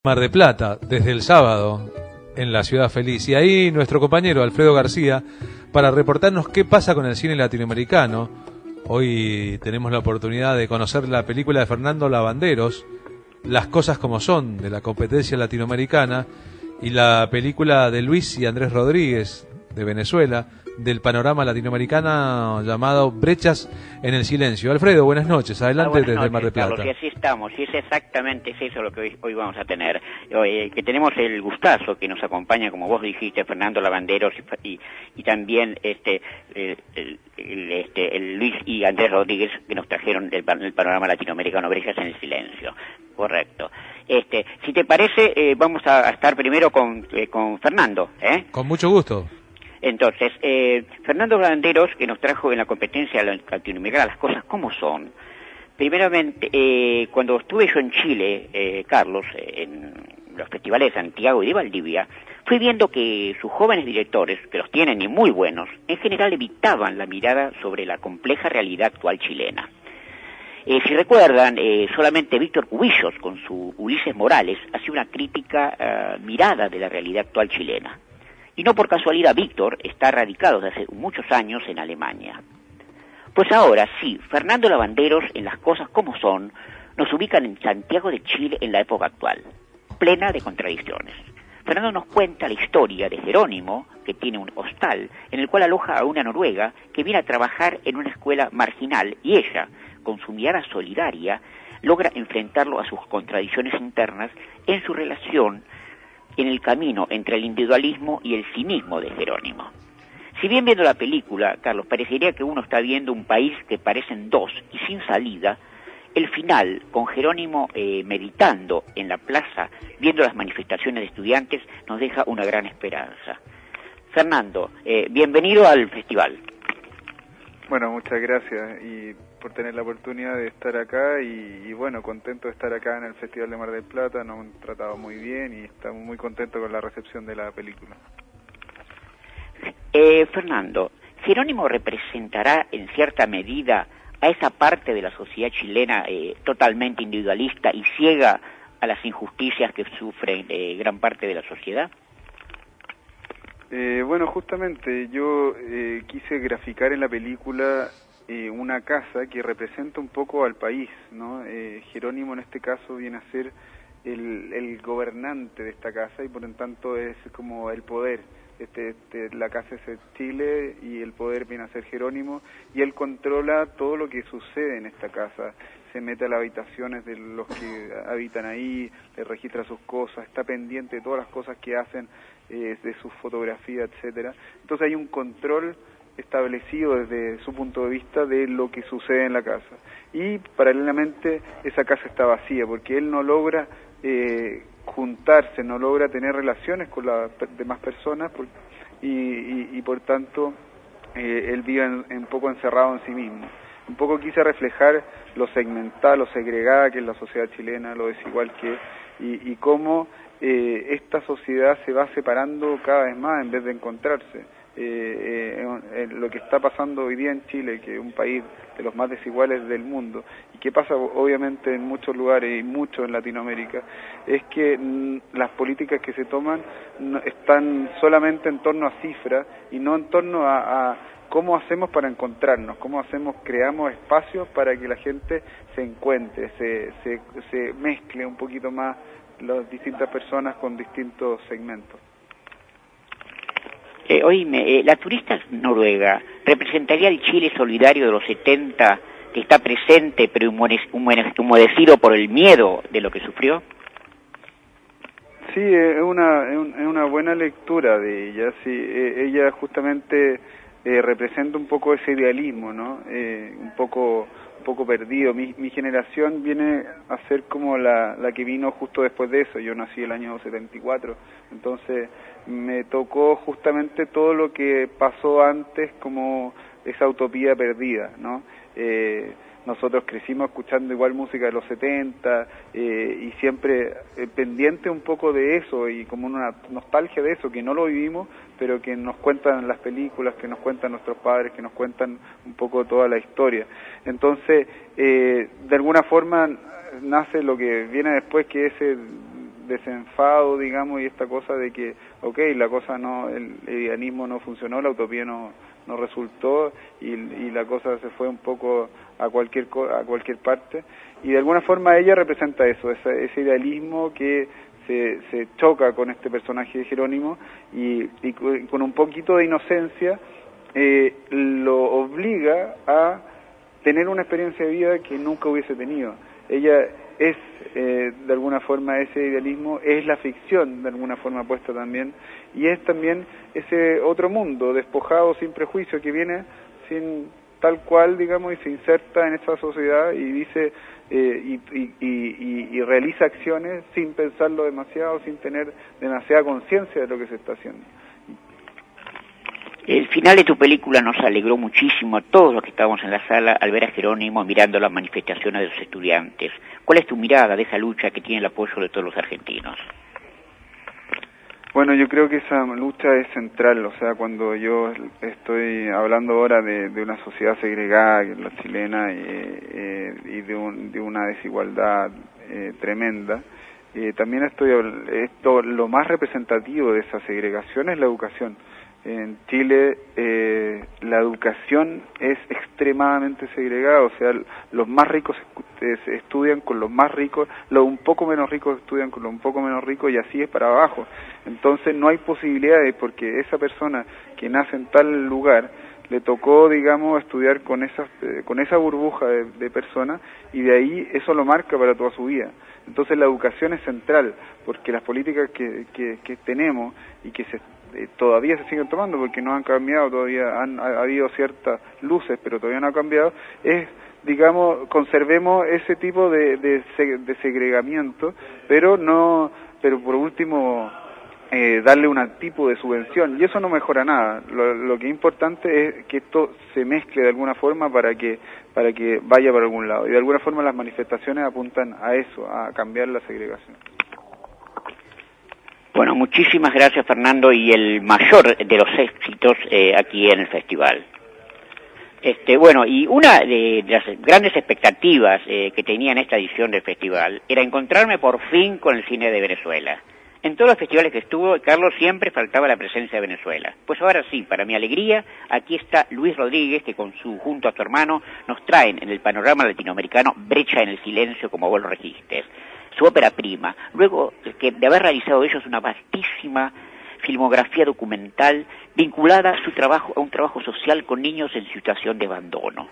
Mar de Plata, desde el sábado, en la Ciudad Feliz. Y ahí nuestro compañero Alfredo García, para reportarnos qué pasa con el cine latinoamericano. Hoy tenemos la oportunidad de conocer la película de Fernando Lavanderos, Las cosas como son, de la competencia latinoamericana, y la película de Luis y Andrés Rodríguez, de Venezuela, del panorama latinoamericano, llamado Brechas en el Silencio. Alfredo, buenas noches, adelante desde el Mar de Plata. Carlos, y así estamos, y es exactamente eso lo que hoy vamos a tener. Que tenemos el gustazo que nos acompaña, como vos dijiste, Fernando Lavanderos y también el Luis y Andrés Rodríguez, que nos trajeron el panorama latinoamericano, Brechas en el Silencio. Correcto. Si te parece, vamos a estar primero con Fernando, ¿eh? Con mucho gusto. Entonces, Fernando Lavanderos, que nos trajo en la competencia latinoamericana Las cosas como son. Primeramente, cuando estuve yo en Chile, Carlos, en los festivales de Santiago y de Valdivia, fui viendo que sus jóvenes directores, que los tienen y muy buenos, en general evitaban la mirada sobre la compleja realidad actual chilena. Si recuerdan, solamente Víctor Cubillos, con su Ulises Morales, hacía una crítica mirada de la realidad actual chilena. Y no por casualidad Víctor está radicado desde hace muchos años en Alemania. Pues ahora sí, Fernando Lavanderos, en Las cosas como son, nos ubican en Santiago de Chile en la época actual, plena de contradicciones. Fernando nos cuenta la historia de Jerónimo, que tiene un hostal, en el cual aloja a una noruega que viene a trabajar en una escuela marginal, y ella, con su mirada solidaria, logra enfrentarlo a sus contradicciones internas en su relación en el camino entre el individualismo y el cinismo de Jerónimo. Si bien viendo la película, Carlos, parecería que uno está viendo un país que parecen dos y sin salida, el final, con Jerónimo meditando en la plaza, viendo las manifestaciones de estudiantes, nos deja una gran esperanza. Fernando, bienvenido al festival. Bueno, muchas gracias y por tener la oportunidad de estar acá y bueno, contento de estar acá en el Festival de Mar del Plata, nos han tratado muy bien y estamos muy contentos con la recepción de la película. Fernando, ¿Jerónimo representará en cierta medida a esa parte de la sociedad chilena totalmente individualista y ciega a las injusticias que sufre gran parte de la sociedad? Bueno, justamente yo quise graficar en la película una casa que representa un poco al país, ¿no? Jerónimo en este caso viene a ser el gobernante de esta casa y por lo tanto es como el poder. La casa es Chile y el poder viene a ser Jerónimo y él controla todo lo que sucede en esta casa. Se mete a las habitaciones de los que habitan ahí, le registra sus cosas, está pendiente de todas las cosas que hacen, de sus fotografías, etcétera. Entonces hay un control establecido desde su punto de vista de lo que sucede en la casa. Y paralelamente esa casa está vacía porque él no logra juntarse, no logra tener relaciones con las demás personas y por tanto él vive un poco encerrado en sí mismo. Un poco quise reflejar lo segmentada, lo segregada que es la sociedad chilena, lo desigual que es y cómo esta sociedad se va separando cada vez más en vez de encontrarse. Lo que está pasando hoy día en Chile, que es un país de los más desiguales del mundo, y que pasa obviamente en muchos lugares y mucho en Latinoamérica, es que las políticas que se toman están solamente en torno a cifras y no en torno a cómo hacemos para encontrarnos, cómo creamos espacios para que la gente se encuentre, se mezcle un poquito más las distintas personas con distintos segmentos. Oíme, la turista noruega representaría el Chile solidario de los 70 que está presente pero humedecido por el miedo de lo que sufrió. Sí, es una buena lectura de ella. Sí, ella justamente representa un poco ese idealismo, ¿no? Un poco perdido. Mi generación viene a ser como la que vino justo después de eso. Yo nací el año 74, entonces me tocó justamente todo lo que pasó antes como esa utopía perdida, ¿no? Nosotros crecimos escuchando igual música de los 70 y siempre pendiente un poco de eso y como una nostalgia de eso, que no lo vivimos, pero que nos cuentan las películas, que nos cuentan nuestros padres, que nos cuentan un poco toda la historia. Entonces, de alguna forma nace lo que viene después, que es desenfado, digamos, y esta cosa de que, la cosa no, el idealismo no funcionó, la utopía no resultó, y la cosa se fue un poco a cualquier parte, y de alguna forma ella representa eso, ese idealismo que se choca con este personaje de Jerónimo, y con un poquito de inocencia lo obliga a tener una experiencia de vida que nunca hubiese tenido. Ella es, de alguna forma, ese idealismo, es la ficción, de alguna forma puesta también, y es también ese otro mundo, despojado, sin prejuicio, que viene sin tal cual, digamos, y se inserta en esta sociedad y dice, y realiza acciones sin pensarlo demasiado, sin tener demasiada conciencia de lo que se está haciendo. El final de tu película nos alegró muchísimo a todos los que estábamos en la sala al ver a Jerónimo mirando las manifestaciones de los estudiantes. ¿Cuál es tu mirada de esa lucha que tiene el apoyo de todos los argentinos? Bueno, yo creo que esa lucha es central, o sea, cuando yo estoy hablando ahora de una sociedad segregada, que es la chilena, y de una desigualdad tremenda, también lo más representativo de esa segregación es la educación. En Chile la educación es extremadamente segregada, o sea, los más ricos estudian con los más ricos, los un poco menos ricos estudian con los un poco menos ricos, y así es para abajo. Entonces no hay posibilidades, porque esa persona que nace en tal lugar le tocó, digamos, estudiar con esa burbuja de personas, y de ahí eso lo marca para toda su vida. Entonces la educación es central, porque las políticas que tenemos y que todavía se siguen tomando, porque no han cambiado, todavía ha habido ciertas luces, pero todavía no ha cambiado, es, digamos, conservemos ese tipo de segregamiento, pero por último darle un tipo de subvención, y eso no mejora nada. Lo que es importante es que esto se mezcle de alguna forma para que vaya para algún lado, y de alguna forma las manifestaciones apuntan a eso, a cambiar la segregación. Bueno, muchísimas gracias, Fernando, y el mayor de los éxitos aquí en el festival. Bueno, y una de las grandes expectativas que tenía en esta edición del festival era encontrarme por fin con el cine de Venezuela. En todos los festivales que estuvo, Carlos, siempre faltaba la presencia de Venezuela. Pues ahora sí, para mi alegría, aquí está Luis Rodríguez, que junto a su hermano nos traen en el panorama latinoamericano Brecha en el silencio, como vos lo registe, su ópera prima, luego de haber realizado ellos una vastísima filmografía documental vinculada a un trabajo social con niños en situación de abandono.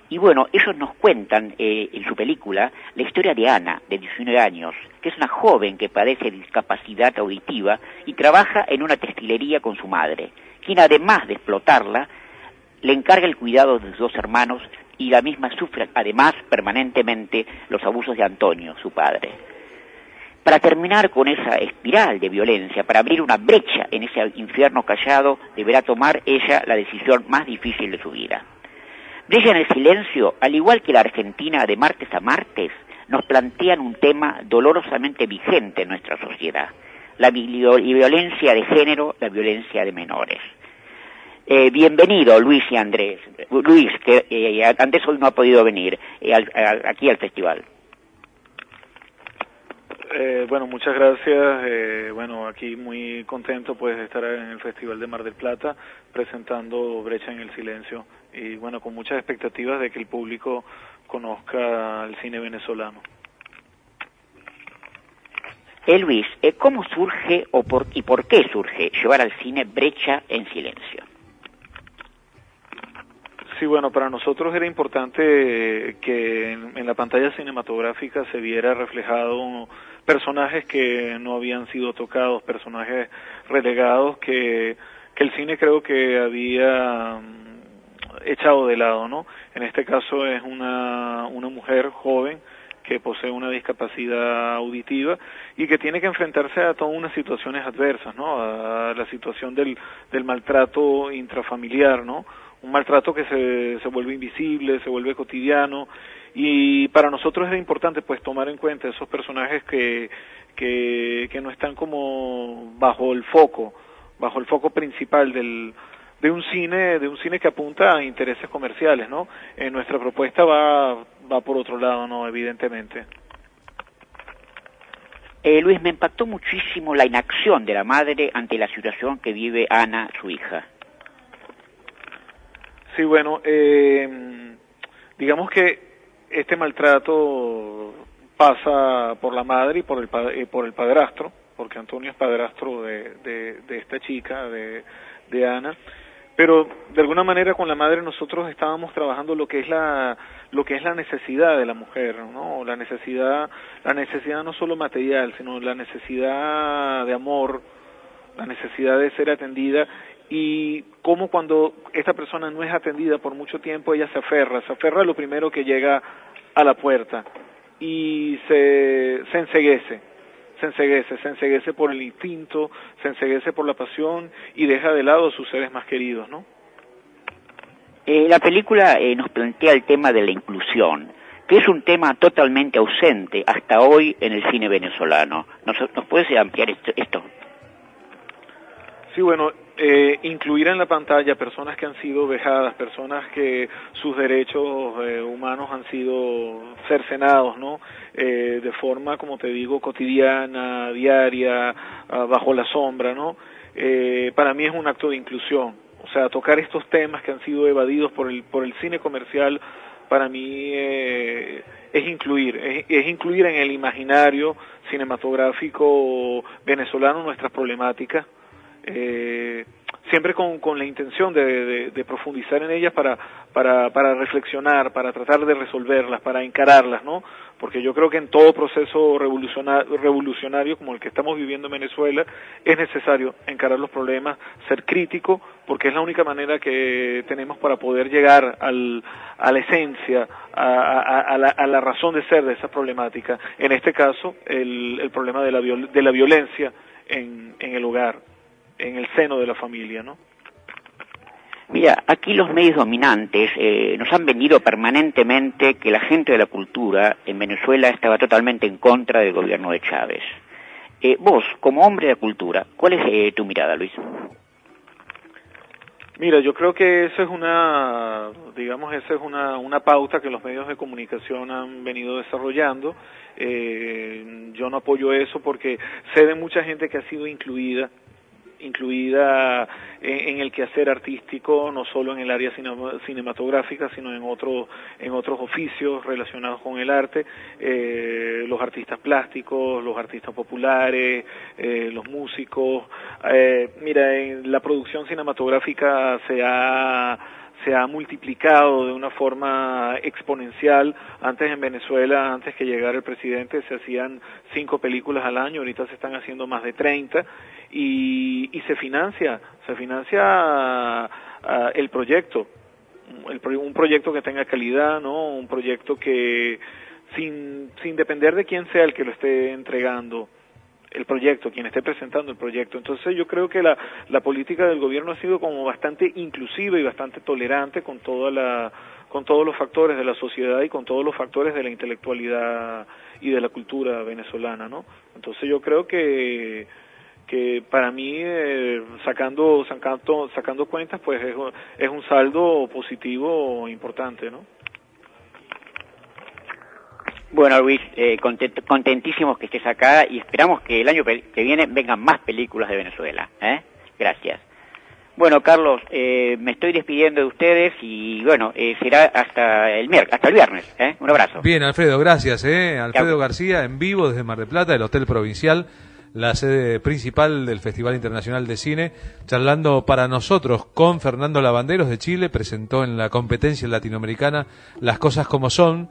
Y bueno, ellos nos cuentan en su película la historia de Ana, de 19 años, que es una joven que padece discapacidad auditiva y trabaja en una textilería con su madre, quien además de explotarla, le encarga el cuidado de sus dos hermanos, y la misma sufre además permanentemente los abusos de Antonio, su padre. Para terminar con esa espiral de violencia, para abrir una brecha en ese infierno callado, deberá tomar ella la decisión más difícil de su vida. Brecha en el silencio, al igual que la Argentina de martes a martes, nos plantean un tema dolorosamente vigente en nuestra sociedad: la violencia de género, la violencia de menores. Bienvenido, Luis y Andrés. Luis, que Andrés hoy no ha podido venir aquí al festival. Bueno, muchas gracias. Bueno, aquí muy contento pues de estar en el Festival de Mar del Plata presentando Brecha en el Silencio, y bueno, con muchas expectativas de que el público conozca el cine venezolano. Luis, ¿cómo surge y por qué surge llevar al cine Brecha en Silencio? Sí, bueno, para nosotros era importante que en la pantalla cinematográfica se viera reflejado personajes que no habían sido tocados, personajes relegados que el cine creo que había echado de lado, ¿no? En este caso es una mujer joven que posee una discapacidad auditiva y que tiene que enfrentarse a todas unas situaciones adversas, ¿no? A la situación del maltrato intrafamiliar, ¿no? Un maltrato que se vuelve invisible, se vuelve cotidiano, y para nosotros era importante pues tomar en cuenta esos personajes que no están como bajo el foco principal de un cine que apunta a intereses comerciales, ¿no? Nuestra propuesta va por otro lado, ¿no? Evidentemente. Luis, me impactó muchísimo la inacción de la madre ante la situación que vive Ana, su hija. Sí, bueno, digamos que este maltrato pasa por la madre y por el padrastro, porque Antonio es padrastro de esta chica, de Ana, pero de alguna manera con la madre nosotros estábamos trabajando lo que es la necesidad de la mujer, ¿no? La necesidad no solo material, sino la necesidad de amor, la necesidad de ser atendida, y cómo cuando esta persona no es atendida por mucho tiempo, ella se aferra a lo primero que llega a la puerta y se enceguece por el instinto, se enceguece por la pasión y deja de lado a sus seres más queridos, ¿no? La película nos plantea el tema de la inclusión, que es un tema totalmente ausente hasta hoy en el cine venezolano. ¿Nos puedes ampliar esto? Sí, bueno, incluir en la pantalla personas que han sido vejadas, personas que sus derechos humanos han sido cercenados, ¿no? De forma, como te digo, cotidiana, diaria, bajo la sombra, ¿no? Para mí es un acto de inclusión. O sea, tocar estos temas que han sido evadidos por el cine comercial, para mí es incluir en el imaginario cinematográfico venezolano nuestras problemáticas, siempre con la intención de profundizar en ellas para reflexionar, para tratar de resolverlas, para encararlas, ¿no? Porque yo creo que en todo proceso revolucionario como el que estamos viviendo en Venezuela es necesario encarar los problemas, ser crítico, porque es la única manera que tenemos para poder llegar a la esencia, a la razón de ser de esa problemática. En este caso, el problema de la violencia en el hogar, en el seno de la familia, ¿no? Mira, aquí los medios dominantes nos han venido permanentemente que la gente de la cultura en Venezuela estaba totalmente en contra del gobierno de Chávez. Vos, como hombre de cultura, ¿cuál es tu mirada, Luis? Mira, yo creo que esa es una pauta que los medios de comunicación han venido desarrollando. Yo no apoyo eso porque sé de mucha gente que ha sido incluida en el quehacer artístico, no solo en el área cinematográfica, sino en otros oficios relacionados con el arte, los artistas plásticos, los artistas populares, los músicos. Mira, en la producción cinematográfica se ha multiplicado de una forma exponencial. Antes en Venezuela, antes que llegara el presidente, se hacían 5 películas al año, ahorita se están haciendo más de 30, y se financia el proyecto, un proyecto que tenga calidad, ¿no? Un proyecto que sin depender de quién sea el que lo esté entregando el proyecto, quien esté presentando el proyecto. Entonces yo creo que la política del gobierno ha sido como bastante inclusiva y bastante tolerante con todos los factores de la sociedad y con todos los factores de la intelectualidad y de la cultura venezolana, ¿no? Entonces yo creo que para mí, sacando cuentas, pues es un saldo positivo importante, ¿no? Bueno, Luis, contentísimos que estés acá y esperamos que el año que viene vengan más películas de Venezuela. Gracias. Bueno, Carlos, me estoy despidiendo de ustedes y bueno, será hasta el viernes. Un abrazo. Bien, Alfredo, gracias. Alfredo García, en vivo desde Mar del Plata, del Hotel Provincial, la sede principal del Festival Internacional de Cine, charlando para nosotros con Fernando Lavanderos de Chile, presentó en la competencia latinoamericana Las Cosas Como Son,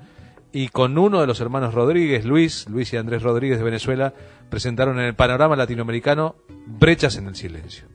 y con uno de los hermanos Rodríguez, Luis y Andrés Rodríguez de Venezuela, presentaron en el panorama latinoamericano Brechas en el Silencio.